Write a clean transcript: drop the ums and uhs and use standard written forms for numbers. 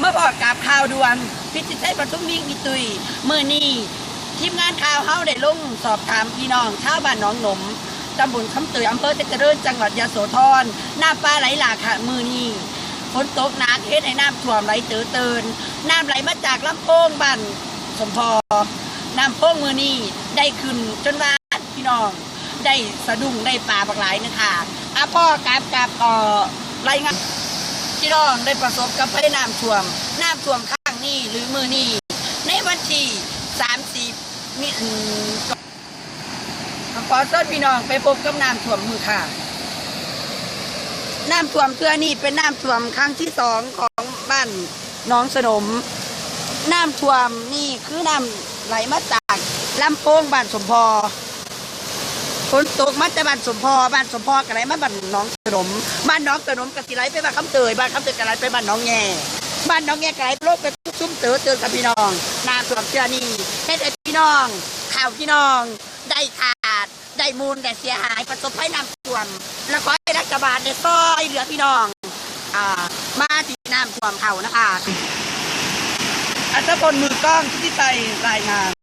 มาบอกกับข่าวด่วนพิจิตรปทุมวิ่งมีตุยมือนี้ทีมงานข่าวเฮาได้ลงสอบถามพี่น้องชาวบ้านหนองหนมตำบลคำเตยอำเภอเจริญจังหวัดยโสธรน้ำปลาไหลหลากค่ะมือนี้ฝนตกหนักเฮ็ดให้น้ำท่วมไหลเตินน้ำไหลมาจากลำโพงบ้านสมพอน้ำโพงมือนี้ได้ขึ้นจนว่าพี่น้องได้สะดุ้งได้ปลาบักหลายนะคะพ่อกับรายงานพี่น้องได้ประสบกับภัยน้ำท่วมข้างนี้หรือมือนี้ในวันที่30มิถุนายนขอเชิญพี่น้องไปพบกับน้ำท่วมมือค่ะน้ำท่วมเพื่อนี่เป็นน้ำท่วมครั้งที่2ของบ้านน้องสนมน้ำท่วมนี่คือน้ำไหลมาจากลำโพงบ้านสมพอฝนตกมาจากบ้านสมพอกันไหลมาบ้านน้องสนมบ้านน้องสนมกะสิไหลไปบ้านคำเตยบ้านคำเตยกะไหลไปบ้านน้องแง่บ้านน้องแง่กะไหลโลกไปซุ้มเตอกับพี่น้องน้ำท่วมเพื่อนี่ให้ได้พี่น้องข่าวพี่น้องได้ขาดได้มูลได้เสียหายประสบภัยน้ำท่วมและขอให้รัฐบาลได้ช่วยเหลือพี่น้องมาที่น้ำท่วมเขานะคะอัตพลมือกล้องที่ใจรายงาน